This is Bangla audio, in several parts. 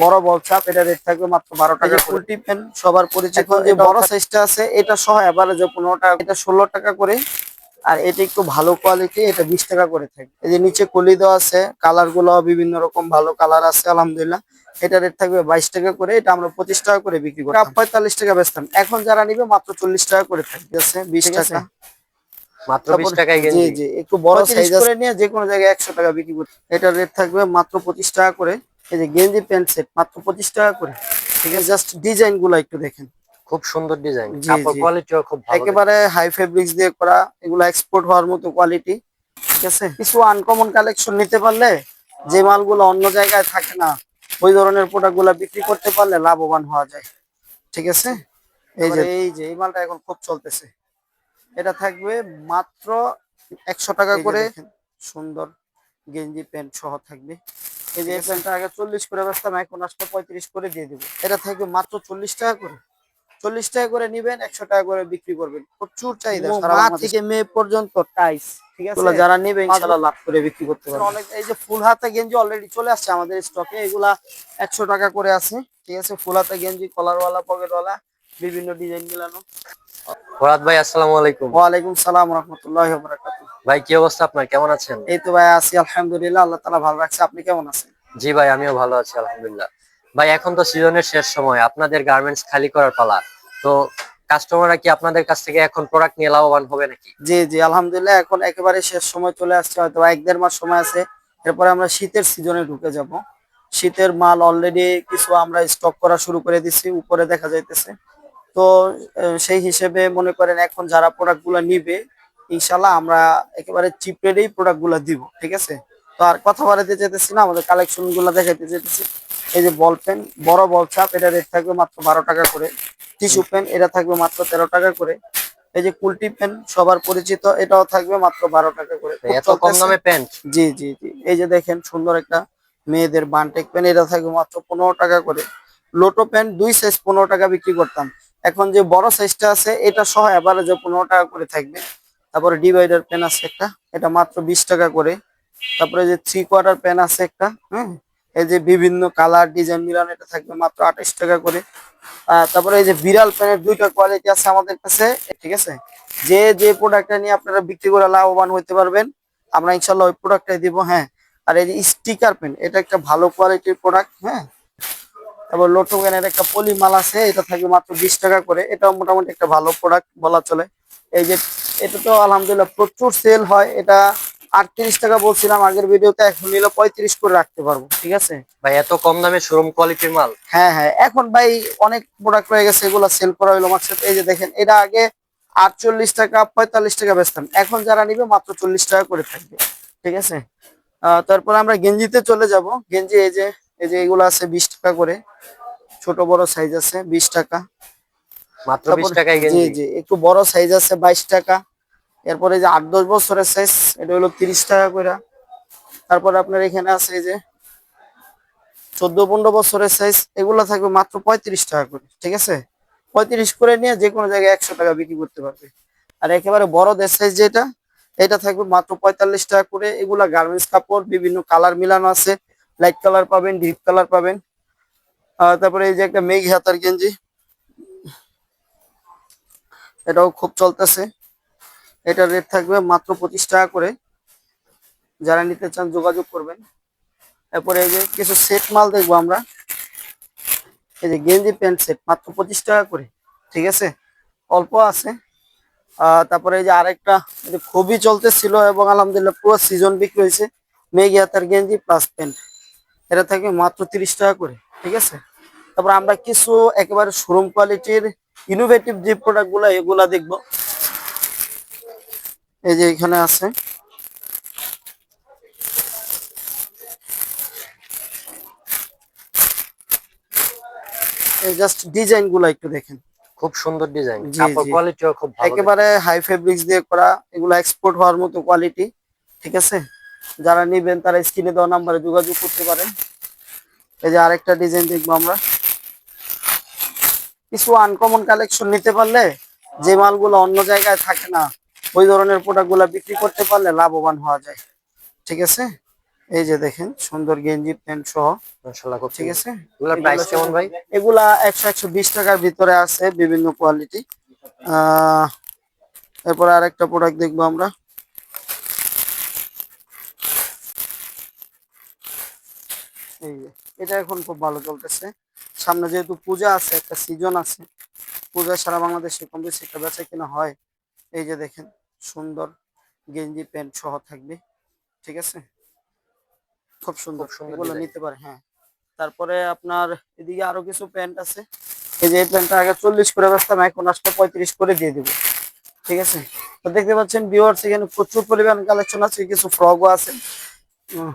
বড় বল চাপ, এটা রেট থাকবে মাত্র 12 টাকা। ফুলটি পেন সবার পরিচিত, এখন যে বড় সাইজটা আছে এটা সহ এভারেজে 15 টাকা, এটা 16 টাকা করে। আর এটা একটু ভালো কোয়ালিটি, এটা 20 টাকা করে থাকে। এই যে নিচে কলি দেওয়া আছে, কালার গুলো বিভিন্ন রকম ভালো কালার আছে আলহামদুলিল্লাহ। এটা রেট থাকবে 22 টাকা করে, এটা আমরা 25 টাকা করে বিক্রি করি। 45 টাকা বেচতাম, এখন যারা নিবে মাত্র 40 টাকা করে থাকবে, 20 টাকা মাত্র 20 টাকায় জি গেঞ্জি। জি, একটু বড় সাইজ করে নিয়ে যে কোনো জায়গায় 100 টাকা বিক্রি করতে। এটা রেট থাকবে মাত্র 25 টাকা করে। এই যে গেঞ্জি প্যান্ট সেট মাত্র 25 টাকা করে, ঠিক আছে। জাস্ট ডিজাইন গুলো একটু দেখেন, খুব সুন্দর ডিজাইন, জি কাপড় জি, কোয়ালিটিও খুব ভালো। একেবারে হাই ফেব্রিক্স দিয়ে করা, এগুলো এক্সপোর্ট হওয়ার মতো কোয়ালিটি, ঠিক আছে। কিছু আনকমন কালেকশন নিতে পারলে, যে মালগুলো অন্য জায়গায় থাকে না, ওই ধরনের প্রোডাক্ট গুলা বিক্রি করতে পারলে লাভবান হওয়া যায়, ঠিক আছে। এই যে এই মালটা এখন খুব চলতেছে, এটা থাকবে মাত্র 100 টাকা করে। সুন্দর গেঞ্জি প্যান্ট সহ থাকবে। এই যে এই প্যান্টটা আগে 40 করে বেচতাম, এখন আসলে 35 করে দিয়ে দেবো। এটা থাকবে মাত্র 40 টাকা করে। 40 টাকা করে নিবেন, 100 টাকা করে বিক্রি করবেন। প্রচুর চাহিদা সারা বাংলাদেশ থেকে মে পর্যন্ত টাইস, ঠিক আছে। এগুলা যারা নিবে ইনশাআল্লাহ লাভ করে বিক্রি করতে পারবে। অনেক এই যে ফুল হাতা গেঞ্জি অলরেডি চলে আসছে আমাদের স্টকে, এগুলা 100 টাকা করে আছে, ঠিক আছে। ফুল হাতা গেঞ্জি কলারওয়ালা পকেটওয়ালা বিভিন্ন ডিজাইন মিলানো। ফরহাদ ভাই, আসসালামু আলাইকুম। ওয়ালাইকুম সালাম রাহমাতুল্লাহি ওয়া বারাকাতুহু। ভাই কি অবস্থা আপনার, কেমন আছেন? এই তো ভাই আছি আলহামদুলিল্লাহ, আল্লাহ তাআলা ভালো রাখছে। আপনি কেমন আছেন? জি ভাই, আমিও ভালো আছি আলহামদুলিল্লাহ। ভাই এখন তো সিজনের শেষ সময়, আপনাদের গার্মেন্টস খালি করার পালা। তো কাস্টমাররা কি আপনাদের কাছ থেকে এখন প্রোডাক্ট নিয়ে লাভবান হবে নাকি? জি জি, আলহামদুলিল্লাহ এখন একেবারে শেষ সময় চলে আসছে, হয়তো 1-1.5 মাস সময় আছে। এরপরে আমরা শীতের সিজনে ঢুকে যাব। শীতের মাল অলরেডি কিছু আমরা স্টক করা শুরু করে দিছি, উপরে দেখা যাইতেছে। তো সেই হিসেবে মনে করেন এখন যারা প্রোডাক্ট গুলা নিবে, ইনশাল্লাহ আমরা একেবারে চিপ রেটেই প্রোডাক্ট গুলা দিব, ঠিক আছে। তো আর কথা বাড়াতে যেতেছি না, আমাদের কালেকশন গুলা দেখাইতে যেতেছি। এই যে বল পেন, বড় বল চাপ, এটা রেট থাকবে মাত্র 12 টাকা করে। টিস্যু পেন, এটা থাকবে মাত্র 13 টাকা করে। এই যে কুলটি পেন সবার পরিচিত, এটাও থাকবে মাত্র 12 টাকা করে, খুব এত কম চলতেছে। দামে প্যান্ট? জি জি জি, এই যে দেখেন সুন্দর একটা মেয়েদের বানটেক পেন, এটা থাকবে মাত্র 15 টাকা করে। লোটো প্যান্ট 2 সাইজ 15 টাকা বিক্রি করতাম, এখন যে বড় সাইজটা আছে এটা সহ এভারেজে 15 টাকা করে থাকবে। তারপরে ডিভাইডার পেন আছে একটা, এটা মাত্র 20 টাকা করে। তারপরে যে 3/4 পেন আছে একটা, হ্যাঁ, এই যে বিভিন্ন কালার ডিজাইন মিলানো, এটা থাকবে মাত্র 28 টাকা করে। তারপরে এই যে বিড়াল প্যানের দুইটা কোয়ালিটি আছে আমাদের কাছে, ঠিক আছে। যে যে প্রোডাক্টটা নিয়ে আপনারা বিক্রি করে লাভবান হতে পারবেন, আমরা ইনশাল্লাহ ওই প্রোডাক্টটাই দিব, হ্যাঁ। আর এই যে স্টিকার পেন, এটা একটা ভালো কোয়ালিটির প্রোডাক্ট, হ্যাঁ। তারপর লোটো পেনের একটা পলি মাল আছে, এটা থাকবে মাত্র 20 টাকা করে, এটাও মোটামুটি একটা ভালো প্রোডাক্ট বলা চলে। এই যে এটা তো আলহামদুলিল্লাহ প্রচুর সেল হয়, এটা 38 টাকা বলছিলাম আগের ভিডিওতে, এখন নিলে 35 করে রাখতে পারবো, ঠিক আছে। ভাই এত কম দামে শোরুম কোয়ালিটির মাল? হ্যাঁ হ্যাঁ, এখন ভাই অনেক প্রোডাক্ট রয়ে গেছে, এগুলো সেল করা হইলো আমার সাথে। এই যে দেখেন, এটা আগে 48 টাকা 45 টাকা বেচতাম, এখন যারা নিবে মাত্র 40 টাকা করে থাকবে, ঠিক আছে। তারপর আমরা গেঞ্জিতে চলে যাব। গেঞ্জি এই যে এগুলো আছে 20 টাকা করে, ছোট বড় সাইজ আছে 20 টাকা। মাত্র 20 তারপর টাকায় জি গেঞ্জি? জি, একটু বড় সাইজ আছে 22 টাকা। এরপরে যে 8-10 বছরের সাইজ, এটা হলো 30 টাকা করে। তারপর আপনার এখানে আছে এই যে 14-15 বছরের সাইজ, এগুলো থাকবে মাত্র 35 টাকা করে, ঠিক আছে। 35 করে নিয়ে যে কোনো জায়গায় 100 টাকা বিক্রি করতে পারবে। আর একেবারে বড়দের সাইজ যেটা, এটা থাকবে মাত্র 45 টাকা করে। এগুলা গার্মেন্টস কাপড়, বিভিন্ন কালার মিলানো আছে, লাইট কালার পাবেন, ডিপ কালার পাবেন। তারপরে এই যে একটা মেঘ হাতার গেঞ্জি, এটাও খুব চলতেছে, এটার রেট থাকবে মাত্র 25 টাকা করে। যারা নিতে চান যোগাযোগ করবেন। তারপরে এই যে কিছু সেট মাল দেখবো আমরা, এই যে গেঞ্জি প্যান্ট সেট মাত্র 25 টাকা করে, ঠিক আছে, অল্প আছে। তারপরে এই যে আরেকটা, এই যে খুবই চলতেছিল এবং আলহামদুলিল্লাহ পুরো সিজন বিক্রি হয়েছে, মেঘি হাতার গেঞ্জি প্লাস প্যান্ট, এটা থাকবে মাত্র 30 টাকা করে, ঠিক আছে। তারপর আমরা কিছু একেবারে শোরুম কোয়ালিটির ইনোভেটিভ যে প্রোডাক্ট গুলা, এগুলা দেখবো। এই যে এখানে আছে, এই জাস্ট ডিজাইন গুলা একটু দেখেন, খুব সুন্দর ডিজাইন, জি কাপড় জি, কোয়ালিটিও খুব ভালো। একেবারে হাই ফেব্রিক্স দিয়ে করা, এগুলো এক্সপোর্ট হওয়ার মতো কোয়ালিটি, ঠিক আছে। যারা নিবেন তারা স্ক্রিনে দেওয়া নাম্বারে যোগাযোগ করতে পারেন। এই যে আরেকটা ডিজাইন দেখবো আমরা। কিছু আনকমন কালেকশন নিতে পারলে, যে মালগুলো অন্য জায়গায় থাকে না, ওই ধরনের প্রোডাক্ট গুলা বিক্রি করতে পারলে লাভবান হওয়া যায়, ঠিক আছে। এই যে দেখেন সুন্দর গেঞ্জি প্যান্ট সহ, মাশাআল্লাহ, খুব ঠিক সুন্দর। আছে। এগুলোর প্রাইস এগুলা কেমন ভাই? এগুলা 100-120 টাকার ভিতরে আছে, বিভিন্ন কোয়ালিটি। এরপর আরেকটা প্রোডাক্ট দেখবো আমরা। এই যে এটা এখন খুব ভালো চলতেছে, সামনে যেহেতু পূজা আছে, একটা সিজন আছে, পূজা সারা বাংলাদেশে কম বেশি একটা বেচা কিনা হয়। এই যে দেখেন সুন্দর গেঞ্জি প্যান্ট সহ থাকবে, ঠিক আছে, খুব খুব সুন্দর, সুন্দর এগুলো ডিজাইন। নিতে পারে। হ্যাঁ, তারপরে আপনার এদিকে আরো কিছু প্যান্ট আছে। এই যে এই প্যান্টটা আগে 40 করে বেচতাম, এখন আসলে 35 করে দিয়ে দিব, ঠিক আছে। তো দেখতে পাচ্ছেন ভিউয়ার্স, এখানে প্রচুর পরিমাণ কালেকশন আছে, কিছু ফ্রকও আছে। উম,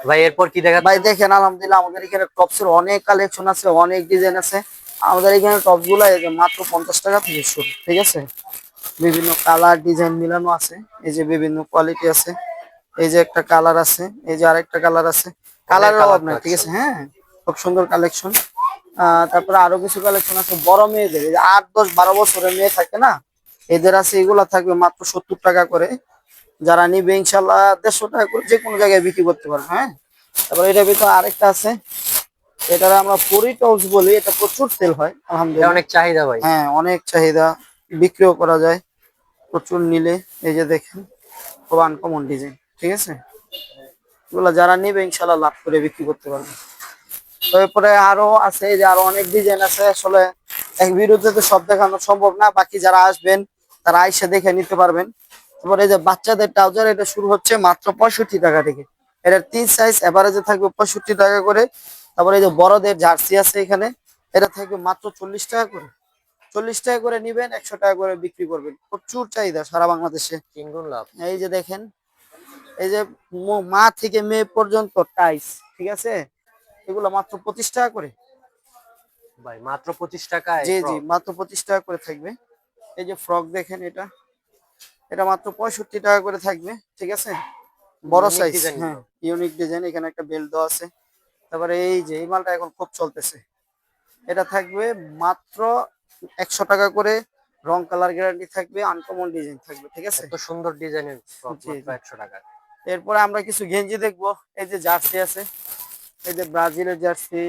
ভাই এরপর কি ভাই দেখাচ্ছেন? দেখেন আলহামদুলিল্লাহ আমাদের এখানে টপস এর অনেক কালেকশন আছে, অনেক ডিজাইন আছে। আমাদের এখানে টপস গুলা এই যে মাত্র 50 টাকা থেকে শুরু, ঠিক আছে। বিভিন্ন কালার ডিজাইন মিলানো আছে, এই যে বিভিন্ন কোয়ালিটি আছে। এই যে একটা কালার আছে, এই যে আরেকটা কালার আছে, অনেক কালারের কালার অভাব নাই, ঠিক কালেকশন। আছে। হ্যাঁ, খুব সুন্দর কালেকশন। তারপরে আরো কিছু কালেকশন আছে বড় মেয়েদের, এই যে 8, 10, 12 বছরের মেয়ে থাকে না, এদের আছে, এগুলা থাকবে মাত্র 70 টাকা করে। যারা নিবে ইনশাল্লাহ 150 টাকা করে যে কোনো জায়গায় বিক্রি করতে পারবে। হ্যাঁ, তারপরে এটার ভিতরে আরেকটা আছে, এটা আমরা পরি টপস বলি, এটা প্রচুর সেল হয় এটা আলহামদুলিল্লাহ। অনেক চাহিদা ভাই। হ্যাঁ, অনেক চাহিদা, বিক্রিও করা যায় প্রচুর নিলে। এই যে দেখেন খুব আনকমন ডিজাইন, ঠিক আছে। এগুলা যারা নিবে ইনশাল্লাহ লাভ করে বিক্রি করতে পারবে। তারপরে আরো আছে, এই যে আরো অনেক ডিজাইন আছে, আসলে এক ভিডিওতে তো সব দেখানো সম্ভব না, বাকি যারা আসবেন তারা আইসা দেখে নিতে পারবেন। তারপরে এই যে বাচ্চাদের ট্রাউজার, এটা শুরু হচ্ছে মাত্র 65 টাকা থেকে। এটার 3 সাইজ, এভারেজে থাকবে 65 টাকা করে। তারপরে এই যে বড়দের জার্সি আছে এখানে, এটা থাকবে মাত্র 40 টাকা করে। 40 টাকা করে নিবেন, 100 টাকা করে বিক্রি করবেন, প্রচুর চাহিদা সারা বাংলাদেশে। তিনগুণ লাভ। এই যে দেখেন, এই যে মা থেকে মেয়ে পর্যন্ত টাইস, ঠিক আছে, এগুলো মাত্র 25 টাকা করে। ভাই মাত্র 25 টাকায় জি জি, ফ্রক। মাত্র 25 টাকা করে থাকবে। এই যে ফ্রক দেখেন, এটা এটা মাত্র 65 টাকা করে থাকবে, ঠিক আছে, বড় ইউনিক সাইজ। ডিজাইন হ্যাঁ, গুলো। ইউনিক ডিজাইন, এখানে একটা বেল্ট দেওয়া আছে। তারপরে এই যে এই মালটা এখন খুব চলতেছে, এটা থাকবে মাত্র 100 টাকা করে। রং কালার গ্যারান্টি থাকবে, আনকমন ডিজাইন থাকবে, ঠিক আছে। এত সুন্দর ডিজাইনের ফ্রক জি মাত্র জি। 100 টাকায়। এরপরে আমরা কিছু গেঞ্জি দেখবো। এই যে জার্সি আছে, এই যে ব্রাজিলের জার্সি,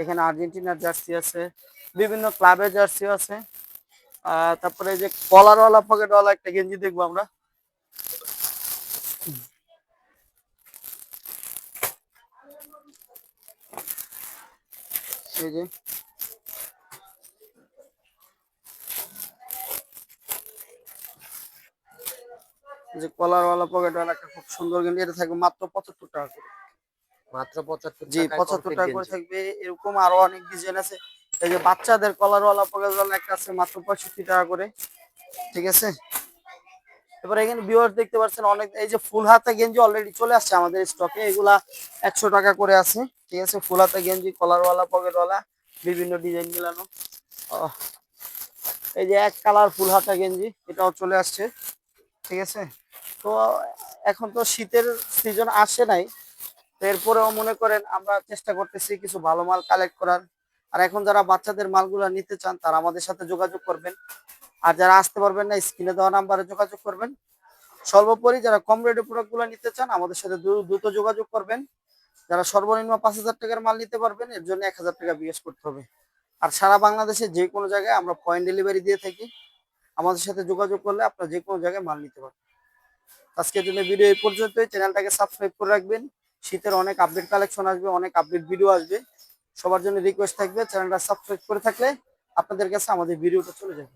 এখানে আর্জেন্টিনার জার্সি আছে, বিভিন্ন ক্লাবের জার্সিও আছে। তারপরে এই যে কলারওয়ালা পকেটওয়ালা একটা গেঞ্জি দেখবো আমরা। এই যে এই যে কলারওয়ালা পকেটওয়ালা একটা খুব সুন্দর গেঞ্জি, এটা থাকবে মাত্র 75 টাকা করে। মাত্র 75 জি, টাকায় 75 কমপ্লিট টাকা করে গেঞ্জি। থাকবে। এরকম আরো অনেক ডিজাইন আছে। এই যে বাচ্চাদের কলারওয়ালা পকেটওয়ালা একটা আছে মাত্র 65 টাকা করে, ঠিক আছে। এবার এখানে ভিউয়ার্স দেখতে পাচ্ছেন অনেক, এই যে ফুল হাতা গেঞ্জি অলরেডি চলে আসছে আমাদের স্টকে, এগুলা 100 টাকা করে আছে, ঠিক আছে। ফুল হাতা গেঞ্জি, কলারওয়ালা পকেটওয়ালা, বিভিন্ন ডিজাইন মিলানো। আহ, এই যে এক কালার ফুল হাতা গেঞ্জি, এটাও চলে আসছে, ঠিক আছে। তো এখন তো শীতের সিজন আসে নাই, তো এরপরেও মনে করেন আমরা চেষ্টা করতেছি কিছু ভালো মাল কালেক্ট করার। আর এখন যারা বাচ্চাদের মালগুলা নিতে চান তারা আমাদের সাথে যোগাযোগ করবেন। আর যারা আসতে পারবেন না, স্ক্রিনে দেওয়া নাম্বারে যোগাযোগ করবেন। সর্বোপরি যারা কম রেটে প্রোডাক্ট গুলো নিতে চান আমাদের সাথে দ্রুত যোগাযোগ করবেন। যারা সর্বনিম্ন 5,000 টাকার মাল নিতে পারবেন, এর জন্য 1,000 টাকা বিকাশ করতে হবে। আর সারা বাংলাদেশে যে কোনো জায়গায় আমরা পয়েন্ট ডেলিভারি দিয়ে থাকি, আমাদের সাথে যোগাযোগ করলে আপনারা যে কোনো জায়গায় মাল নিতে পারবেন। আজকের জন্য ভিডিও এই পর্যন্তই, চ্যানেলটাকে সাবস্ক্রাইব করে রাখবেন। শীতের অনেক আপডেট কালেকশন আসবে, অনেক আপডেট ভিডিও আসবে। সবার জন্য রিকোয়েস্ট থাকবে চ্যানেলটা সাবস্ক্রাইব করে থাকলে আপনাদের কাছে আমাদের ভিডিওটা চলে যাবে।